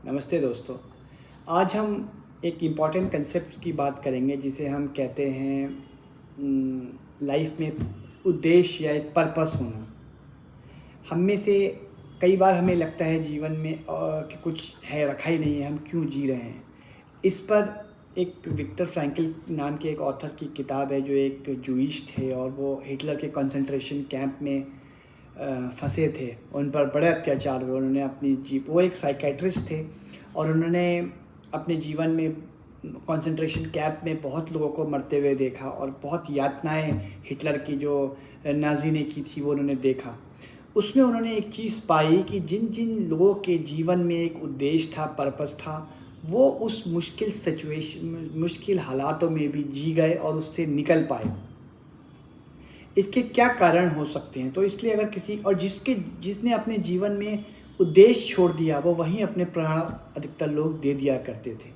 नमस्ते दोस्तों। आज हम एक इम्पॉर्टेंट कंसेप्ट की बात करेंगे जिसे हम कहते हैं लाइफ में उद्देश्य या एक पर्पस होना। हम में से कई बार हमें लगता है जीवन में कि कुछ है रखा ही नहीं है, हम क्यों जी रहे हैं। इस पर एक विक्टर फ्रैंकल नाम के एक ऑथर की किताब है जो एक जूइश थे और वो हिटलर के कंसंट्रेशन कैंप में फंसे थे। उन पर बड़े अत्याचार हुए। उन्होंने अपनी वो एक साइकेट्रिस्ट थे और उन्होंने अपने जीवन में कंसंट्रेशन कैंप में बहुत लोगों को मरते हुए देखा और बहुत यातनाएं हिटलर की जो नाज़ी ने की थी वो उन्होंने देखा। उसमें उन्होंने एक चीज़ पाई कि जिन जिन लोगों के जीवन में एक उद्देश्य था, पर्पस था, वो उस मुश्किल हालातों में भी जी गए और उससे निकल पाए। इसके क्या कारण हो सकते हैं? तो इसलिए अगर किसी और जिसने अपने जीवन में उद्देश्य छोड़ दिया वो वहीं अपने प्राण अधिकतर लोग दे दिया करते थे।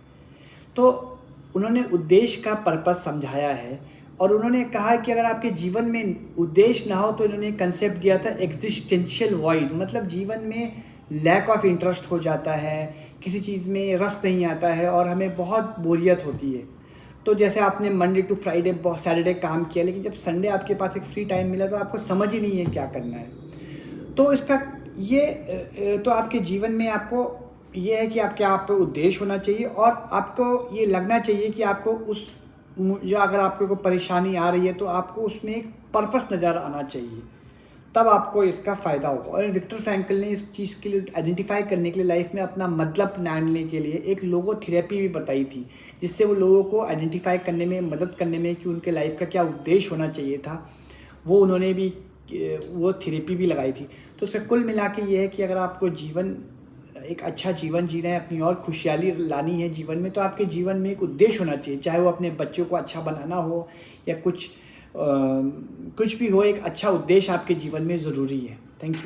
तो उन्होंने उद्देश्य का पर्पस समझाया है और उन्होंने कहा कि अगर आपके जीवन में उद्देश्य ना हो तो इन्होंने कंसेप्ट दिया था एग्जिस्टेंशियल वॉइड। मतलब जीवन में लैक ऑफ इंटरेस्ट हो जाता है, किसी चीज़ में रस नहीं आता है और हमें बहुत बोरियत होती है। तो जैसे आपने मंडे टू फ्राइडे बहुत सैटरडे काम किया, लेकिन जब संडे आपके पास एक फ्री टाइम मिला तो आपको समझ ही नहीं है क्या करना है। तो इसका तो आपके जीवन में आपको ये है कि आपके आप पे उद्देश्य होना चाहिए और आपको ये लगना चाहिए कि आपको उस या अगर आपको कोई परेशानी आ रही है तो आपको उसमें एक पर्पस नज़र आना चाहिए, तब आपको इसका फ़ायदा होगा। और विक्टर फ्रैंकल ने इस चीज़ के लिए आइडेंटिफाई करने के लिए लाइफ में अपना मतलब जानने के लिए एक लोगो थेरेपी भी बताई थी, जिससे वो लोगों को आइडेंटिफाई करने में मदद करने में कि उनके लाइफ का क्या उद्देश्य होना चाहिए था, वो उन्होंने भी वो थेरेपी भी लगाई थी। तो उससे कुल मिला के ये है कि अगर आपको एक अच्छा जीवन जीना है, अपनी और खुशहाली लानी है जीवन में, तो आपके जीवन में एक उद्देश्य होना चाहिए। चाहे वो अपने बच्चों को अच्छा बनाना हो या कुछ भी हो, एक अच्छा उद्देश्य आपके जीवन में ज़रूरी है। Thank you.